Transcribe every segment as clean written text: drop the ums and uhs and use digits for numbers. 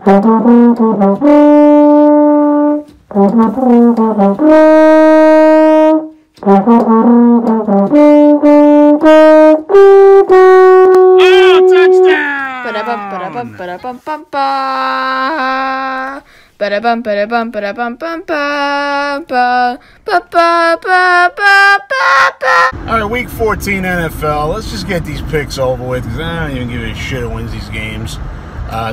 All right, week 14 NFL. Let's just get these picks over with because I don't even give a shit who wins these games.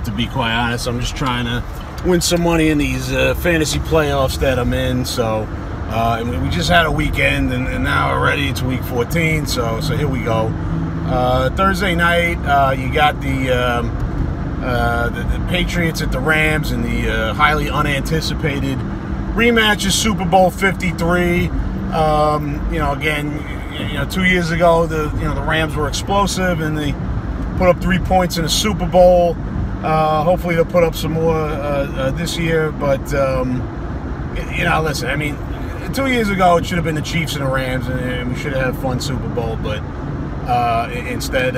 To be quite honest, I'm just trying to win some money in these fantasy playoffs that I'm in. So, we just had a weekend, and now already it's week 14. So here we go. Thursday night, you got the Patriots at the Rams in the highly unanticipated rematch of Super Bowl 53. Again, 2 years ago, the Rams were explosive and they put up 3 points in the Super Bowl. Hopefully they'll put up some more this year. But listen, I mean, 2 years ago it should have been the Chiefs and the Rams, and we should have had a fun Super Bowl. But instead,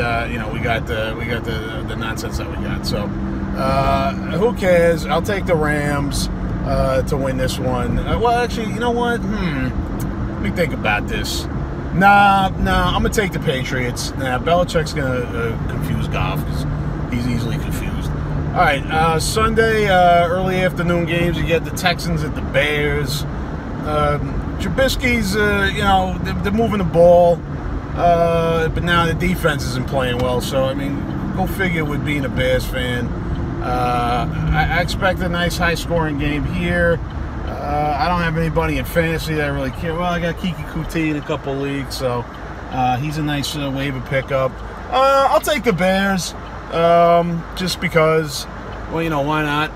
we got the nonsense that we got. So who cares? I'll take the Rams to win this one. Well, actually, you know what? Let me think about this. Nah, I'm going to take the Patriots. Belichick's going to confuse Goff because he's easily confused. All right, Sunday, early afternoon games, you get the Texans at the Bears. Trubisky's, they're moving the ball, but now the defense isn't playing well. So, I mean, go figure with being a Bears fan. I expect a nice high-scoring game here. I don't have anybody in fantasy that I really care. Well, I got Kiki Kuti in a couple leagues, so he's a nice waiver pickup. I'll take the Bears just because, well, why not?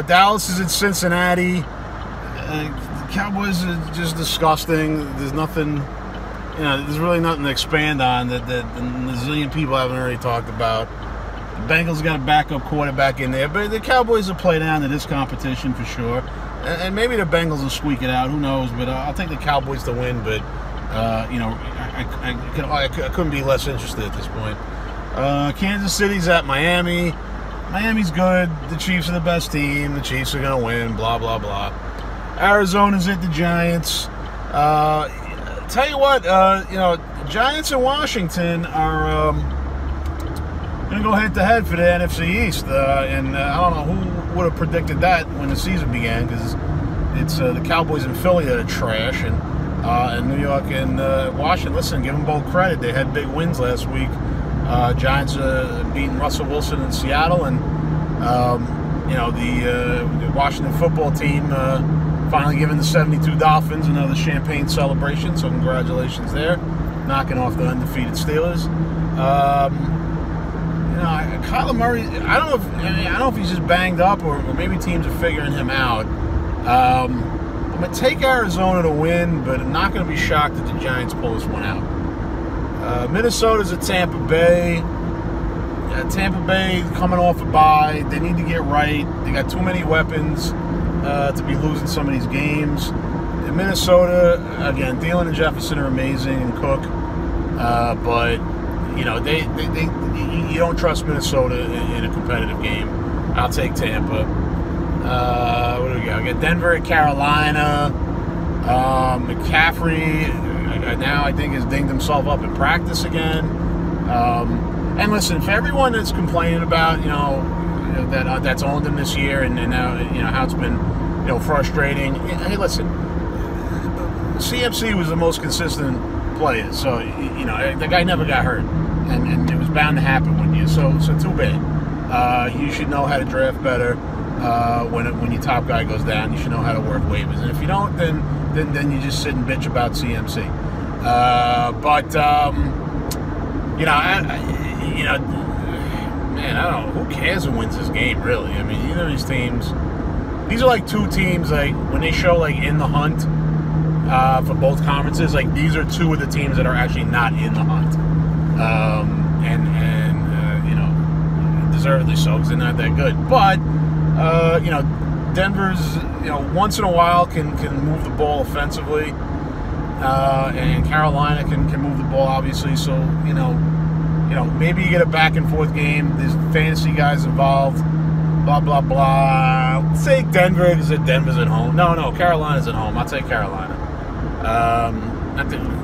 Dallas is at Cincinnati. Cowboys are just disgusting. There's nothing, there's really nothing to expand on that a zillion people haven't already talked about. The Bengals got a backup quarterback in there, but the Cowboys will play down to this competition for sure. And maybe the Bengals will squeak it out. Who knows? But I'll take the Cowboys to win. But I couldn't be less interested at this point. Kansas City's at Miami. Miami's good. The Chiefs are the best team. The Chiefs are going to win. Blah blah blah. Arizona's at the Giants. Tell you what, Giants and Washington are going to go head-to-head for the NFC East. And I don't know who would have predicted that when the season began, because it's the Cowboys and Philly that are trash, and New York and Washington. Listen, give them both credit. They had big wins last week. Giants beating Russell Wilson in Seattle, and the Washington football team finally giving the 72 Dolphins another champagne celebration. So congratulations there, knocking off the undefeated Steelers. Kyler Murray, I don't know if he's just banged up or maybe teams are figuring him out. I'm going to take Arizona to win, but I'm not going to be shocked if the Giants pull this one out. Minnesota's at Tampa Bay. Tampa Bay coming off a bye. They need to get right. They got too many weapons to be losing some of these games. In Minnesota, again, Thielen and Jefferson are amazing, and Cook. But you don't trust Minnesota in a competitive game. I'll take Tampa. What do we got? We got Denver at Carolina. McCaffrey now I think has dinged himself up in practice again. And listen, for everyone that's complaining about that's owned him this year and now how it's been frustrating. Hey, listen, CMC was the most consistent player, so the guy never got hurt. And it was bound to happen one year, so too bad. You should know how to draft better when your top guy goes down. You should know how to work waivers, and if you don't, then you just sit and bitch about CMC. Man, I don't know. Who cares who wins this game, really? I mean, either of these teams. These are like two teams. Like when they show like in the hunt for both conferences, like these are two of the teams that are actually not in the hunt. Deservedly so, because they're not that good. But Denver's once in a while can move the ball offensively, and Carolina can move the ball obviously. So maybe you get a back and forth game. There's fantasy guys involved. blah, blah, blah. I'll take Denver because Denver's at home. No, Carolina's at home. I'll take Carolina.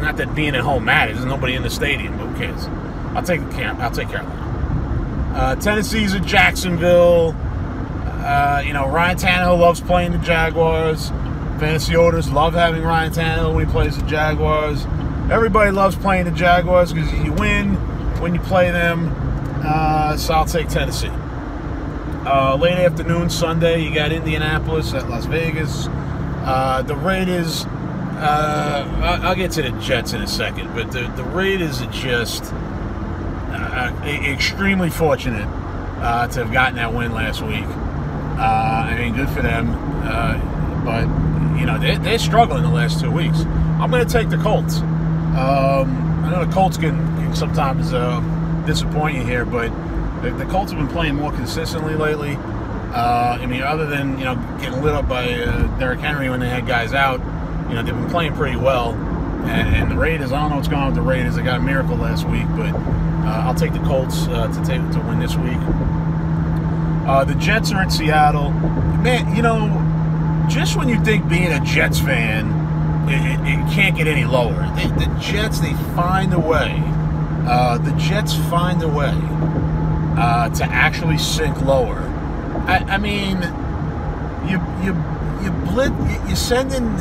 Not that being at home matters. There's nobody in the stadium, but who cares? I'll take Carolina. Tennessee's at Jacksonville. Ryan Tannehill loves playing the Jaguars. Fantasy owners love having Ryan Tannehill when he plays the Jaguars. Everybody loves playing the Jaguars because you win when you play them. So I'll take Tennessee. Late afternoon Sunday, you got Indianapolis at Las Vegas. The Raiders, I'll get to the Jets in a second, but the Raiders are just extremely fortunate to have gotten that win last week. Good for them. But, they're struggling the last 2 weeks. I'm going to take the Colts. I know the Colts can sometimes disappoint you here, but the Colts have been playing more consistently lately. Other than, getting lit up by Derrick Henry when they had guys out, they've been playing pretty well. And the Raiders, I don't know what's going on with the Raiders. They got a miracle last week, but I'll take the Colts to win this week. The Jets are in Seattle. Man, just when you think being a Jets fan, it can't get any lower. The Jets, they find a way. The Jets find a way to actually sink lower. You send in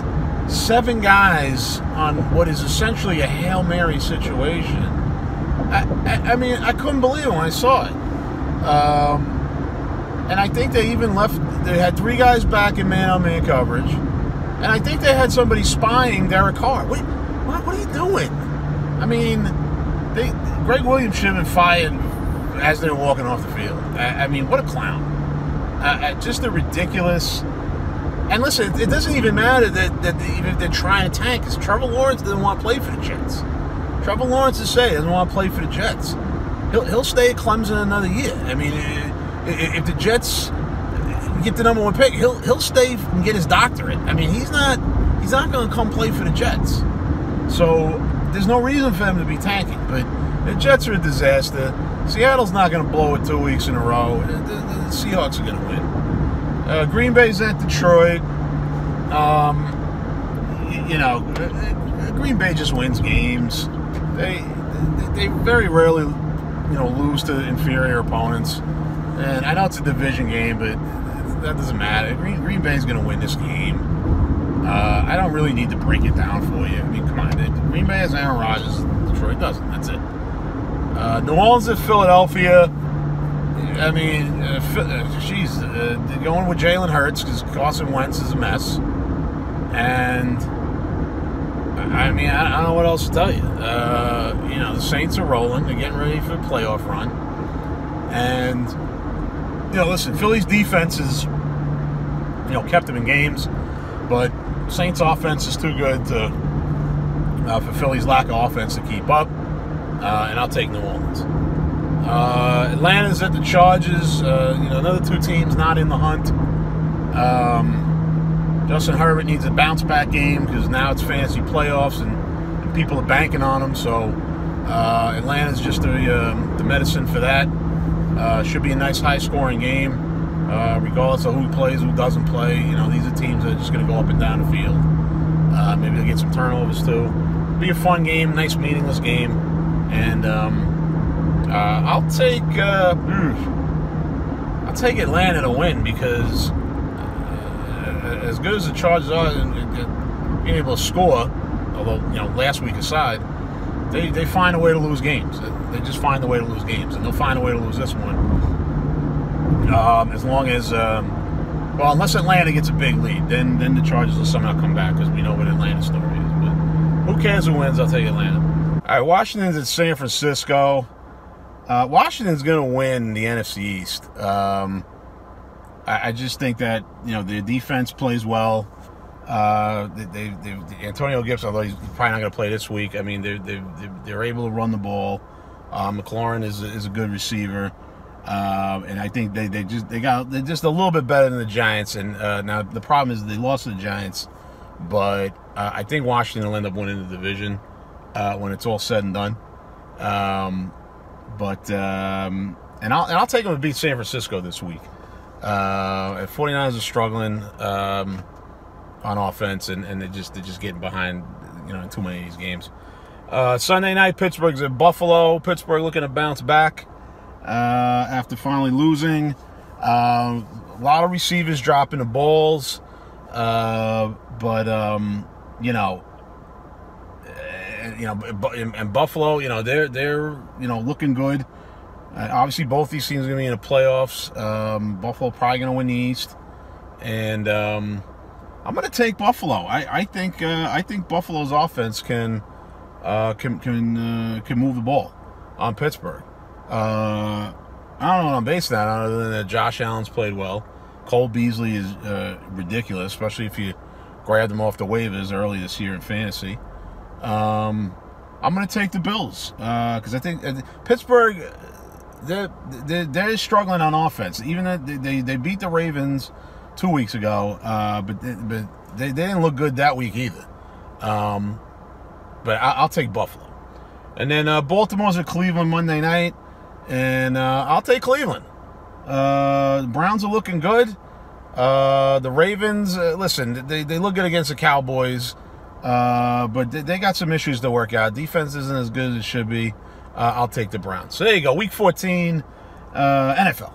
7 guys on what is essentially a Hail Mary situation. I couldn't believe it when I saw it. And I think they even they had 3 guys back in man-on-man coverage. And I think they had somebody spying Derek Carr. What are you doing? Greg Williams should have been fired as they were walking off the field. What a clown. Just a ridiculous. And listen, it doesn't even matter that even if they're trying to tank, because Trevor Lawrence doesn't want to play for the Jets. Trevor Lawrence has said he doesn't want to play for the Jets. He'll stay at Clemson another year. If the Jets get the number 1 pick, he'll stay and get his doctorate. He's not going to come play for the Jets. So there's no reason for them to be tanking. But the Jets are a disaster. Seattle's not going to blow it 2 weeks in a row. The Seahawks are going to win. Green Bay's at Detroit. Green Bay just wins games. They very rarely, lose to inferior opponents. And I know it's a division game, but that doesn't matter. Green Bay's going to win this game. I don't really need to break it down for you. Come on. Green Bay has Aaron Rodgers. Detroit doesn't. That's it. New Orleans at Philadelphia. They're going with Jalen Hurts because Carson Wentz is a mess. And, I don't know what else to tell you. The Saints are rolling. They're getting ready for a playoff run. And, listen, Philly's defense is, kept them in games. But Saints' offense is too good for Philly's lack of offense to keep up. And I'll take New Orleans. Atlanta's at the Chargers. Another 2 teams not in the hunt. Justin Herbert needs a bounce-back game because now it's fantasy playoffs and people are banking on him. So Atlanta's just the medicine for that. Should be a nice high-scoring game, regardless of who plays, who doesn't play. These are teams that are just going to go up and down the field. Maybe they'll get some turnovers too. Be a fun game, nice meaningless game, and I'll take Atlanta to win because as good as the Chargers are and being able to score, although last week aside, they find a way to lose games. They just find a way to lose games, and they'll find a way to lose this one. As long as unless Atlanta gets a big lead, then the Chargers will somehow come back because we know what Atlanta's story is. But who cares who wins? I'll take Atlanta. All right, Washington's at San Francisco. Washington's going to win the NFC East. I just think that their defense plays well. Antonio Gibson, although he's probably not going to play this week. They're able to run the ball. McLaurin is a good receiver, and I think they're just a little bit better than the Giants. And now the problem is they lost to the Giants, but I think Washington will end up winning the division when it's all said and done. And I'll take them to beat San Francisco this week. 49ers are struggling on offense, and they're just getting behind, in too many of these games. Sunday night, Pittsburgh's at Buffalo. Pittsburgh looking to bounce back after finally losing. A lot of receivers dropping the balls, but and Buffalo, they're looking good. Obviously, both these teams are going to be in the playoffs. Buffalo probably going to win the East, and I'm going to take Buffalo. I think Buffalo's offense can move the ball on Pittsburgh. I don't know what I'm basing that on, other than that Josh Allen's played well. Cole Beasley is ridiculous, especially if you grabbed him off the waivers early this year in fantasy. I'm going to take the Bills because I think Pittsburgh, they're struggling on offense. Even though they beat the Ravens 2 weeks ago, but they didn't look good that week either. But I'll take Buffalo. And then Baltimore's at Cleveland Monday night, and I'll take Cleveland. The Browns are looking good. The Ravens, listen, they look good against the Cowboys, but they got some issues to work out. Defense isn't as good as it should be. I'll take the Browns. So there you go, Week 14, NFL.